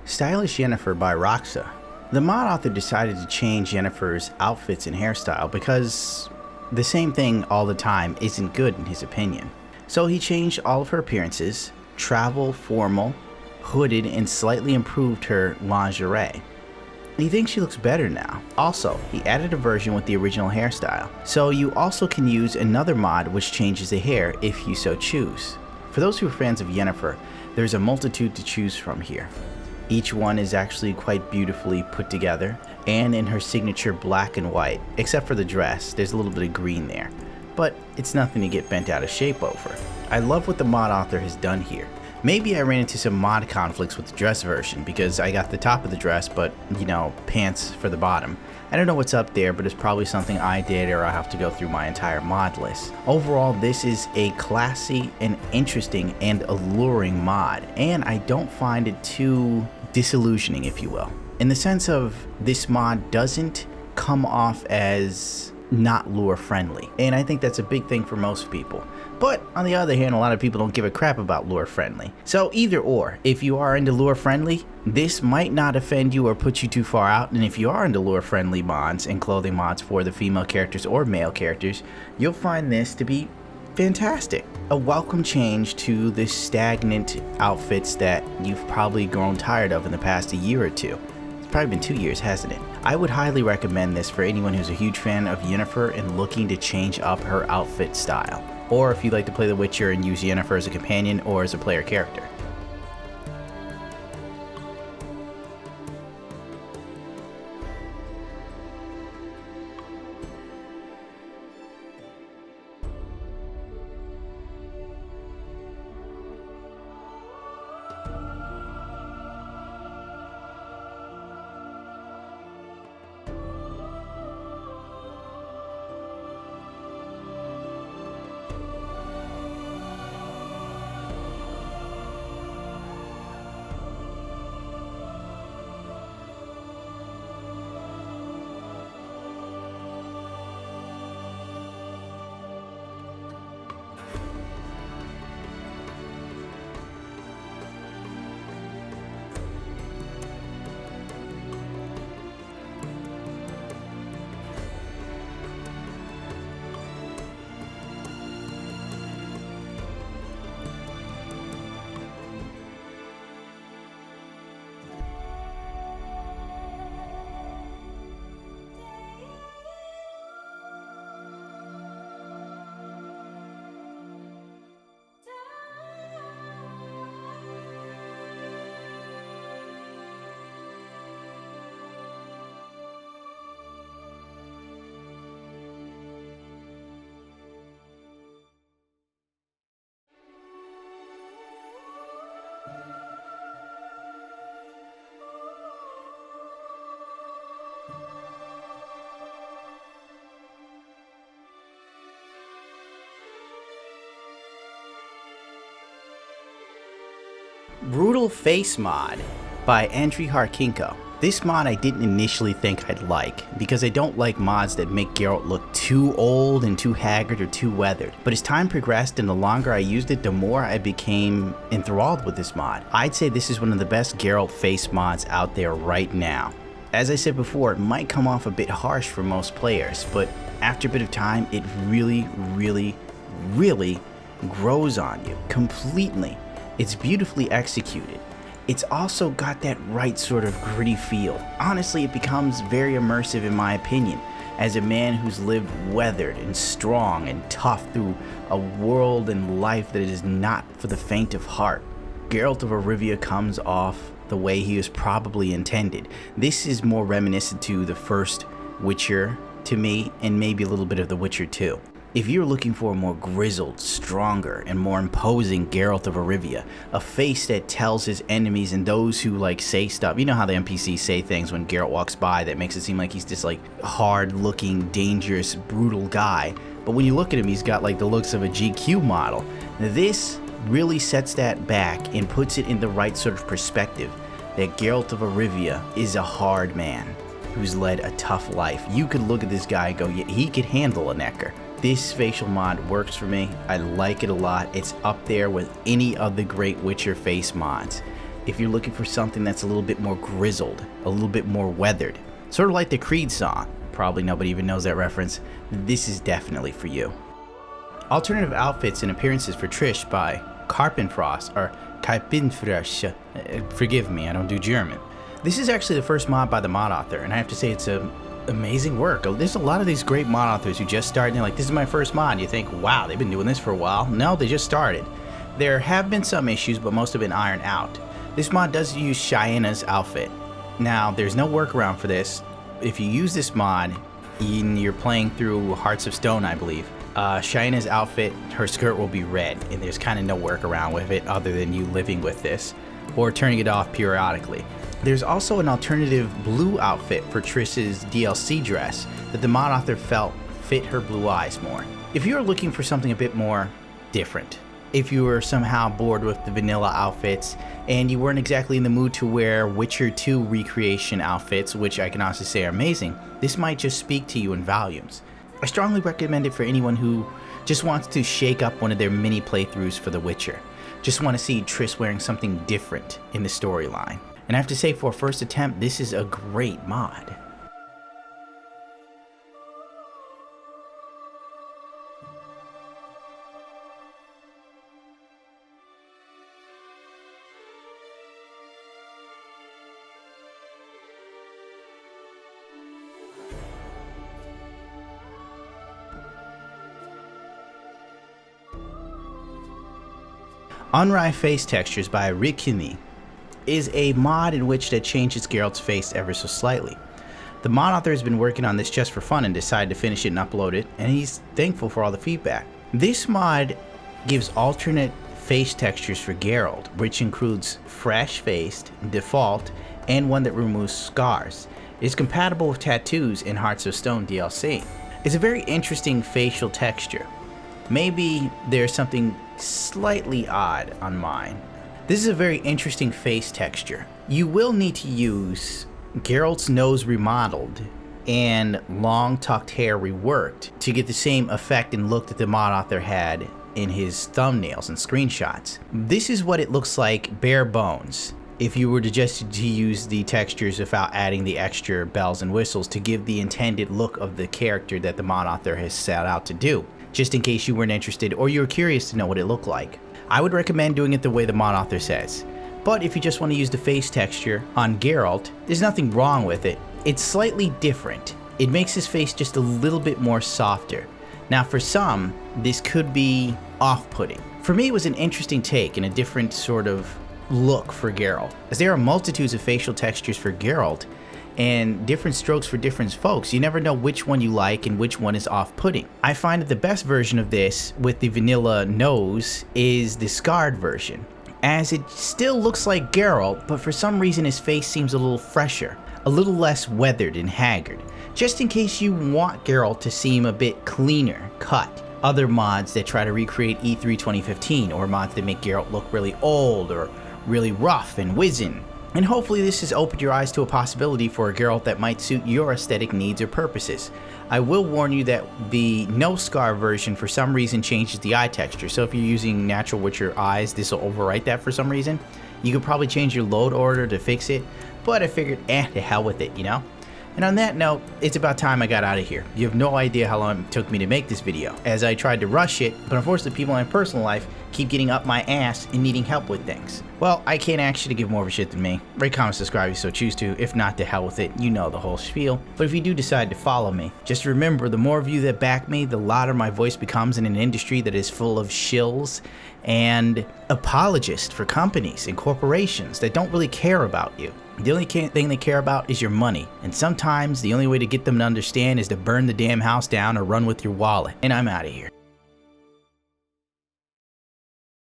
Stylish Yennefer by Roksa. The mod author decided to change Yennefer's outfits and hairstyle because the same thing all the time isn't good in his opinion. So he changed all of her appearances, travel, formal, hooded, and slightly improved her lingerie. He thinks she looks better now. Also, he added a version with the original hairstyle, so you also can use another mod which changes the hair if you so choose. For those who are fans of Yennefer, there's a multitude to choose from here. Each one is actually quite beautifully put together and in her signature black and white, except for the dress. There's a little bit of green there, but it's nothing to get bent out of shape over. I love what the mod author has done here. Maybe I ran into some mod conflicts with the dress version because I got the top of the dress but, you know, pants for the bottom. I don't know what's up there, but it's probably something I did or I'll have to go through my entire mod list. Overall, this is a classy and interesting and alluring mod, and I don't find it too disillusioning, if you will. In the sense of this mod doesn't come off as not lure friendly, and I think that's a big thing for most people. But on the other hand, a lot of people don't give a crap about lure friendly. So either or, if you are into lure friendly, this might not offend you or put you too far out, and if you are into lure friendly mods and clothing mods for the female characters or male characters, you'll find this to be fantastic. A welcome change to the stagnant outfits that you've probably grown tired of in the past a year or two. It's probably been 2 years, hasn't it? I would highly recommend this for anyone who's a huge fan of Yennefer and looking to change up her outfit style. Or if you'd like to play The Witcher and use Yennefer as a companion or as a player character. Brutal Face Mod by Andrey Harchenko. This mod I didn't initially think I'd like, because I don't like mods that make Geralt look too old and too haggard or too weathered. But as time progressed and the longer I used it, the more I became enthralled with this mod. I'd say this is one of the best Geralt face mods out there right now. As I said before, it might come off a bit harsh for most players, but after a bit of time, it really grows on you completely. It's beautifully executed. It's also got that right sort of gritty feel. Honestly, it becomes very immersive in my opinion, as a man who's lived weathered and strong and tough through a world and life that is not for the faint of heart. Geralt of Rivia comes off the way he was probably intended. This is more reminiscent to the first Witcher to me, and maybe a little bit of The Witcher 2. If you're looking for a more grizzled, stronger, and more imposing Geralt of Rivia, a face that tells his enemies and those who like say stuff, you know how the NPCs say things when Geralt walks by that makes it seem like he's this like hard-looking, dangerous, brutal guy, but when you look at him, he's got like the looks of a GQ model. This really sets that back and puts it in the right sort of perspective, that Geralt of Rivia is a hard man who's led a tough life. You could look at this guy and go, yeah, he could handle a necker. This facial mod works for me. I like it a lot. It's up there with any of the great Witcher face mods. if you're looking for something that's a little bit more grizzled, a little bit more weathered. Sort of like the Creed song. Probably nobody even knows that reference. This is definitely for you. Alternative outfits and appearances for Triss by Karpfenfrosch, or Karpfenfrosch. Forgive me, I don't do German. This is actually the first mod by the mod author, and I have to say it's a amazing work. There's a lot of these great mod authors who just started and they're like, this is my first mod. You think, wow, they've been doing this for a while. No, they just started. There have been some issues, but most have been ironed out. This mod does use Cheyenne outfit. Now, there's no workaround for this. If you use this mod and you're playing through Hearts of Stone, I believe, Cheyenne's outfit, her skirt will be red, and there's kind of no workaround with it other than you living with this or turning it off periodically. There's also an alternative blue outfit for Triss's DLC dress that the mod author felt fit her blue eyes more. If you're looking for something a bit more different, if you were somehow bored with the vanilla outfits and you weren't exactly in the mood to wear Witcher 2 recreation outfits, which I can honestly say are amazing, this might just speak to you in volumes. I strongly recommend it for anyone who just wants to shake up one of their mini playthroughs for The Witcher. Just want to see Triss wearing something different in the storyline. And I have to say, for a first attempt, this is a great mod. Enrai face textures by Riquinni is a mod in which that changes Geralt's face ever so slightly. The mod author has been working on this just for fun and decided to finish it and upload it, and he's thankful for all the feedback. This mod gives alternate face textures for Geralt, which includes fresh-faced, default, and one that removes scars. It is compatible with tattoos in Hearts of Stone DLC. It's a very interesting facial texture. Maybe there's something slightly odd on mine. This is a very interesting face texture. You will need to use Geralt's nose remodeled and long tucked hair reworked to get the same effect and look that the mod author had in his thumbnails and screenshots. This is what it looks like bare bones if you were to just use the textures without adding the extra bells and whistles to give the intended look of the character that the mod author has set out to do, just in case you weren't interested or you were curious to know what it looked like. I would recommend doing it the way the mod author says. But if you just want to use the face texture on Geralt, there's nothing wrong with it. It's slightly different. It makes his face just a little bit more softer. Now for some, this could be off-putting. For me, it was an interesting take and a different sort of look for Geralt, as there are multitudes of facial textures for Geralt and different strokes for different folks. You never know which one you like and which one is off-putting. I find that the best version of this with the vanilla nose is the scarred version, as it still looks like Geralt, but for some reason his face seems a little fresher, a little less weathered and haggard, just in case you want Geralt to seem a bit cleaner cut. Other mods that try to recreate E3 2015, or mods that make Geralt look really old or really rough and wizened. And hopefully this has opened your eyes to a possibility for a Geralt that might suit your aesthetic needs or purposes. I will warn you that the no scar version for some reason changes the eye texture, so if you're using natural Witcher eyes, this will overwrite that for some reason. You could probably change your load order to fix it, but I figured, to hell with it, you know? And on that note, it's about time I got out of here. You have no idea how long it took me to make this video, as I tried to rush it, but unfortunately people in my personal life keep getting up my ass and needing help with things. Well, I can't actually give more of a shit than me. Rate, comment, subscribe if you so choose to. If not, to hell with it. You know the whole spiel. But if you do decide to follow me, just remember, the more of you that back me, the louder my voice becomes in an industry that is full of shills and apologists for companies and corporations that don't really care about you. The only thing they care about is your money, and sometimes the only way to get them to understand is to burn the damn house down or run with your wallet. And I'm out of here.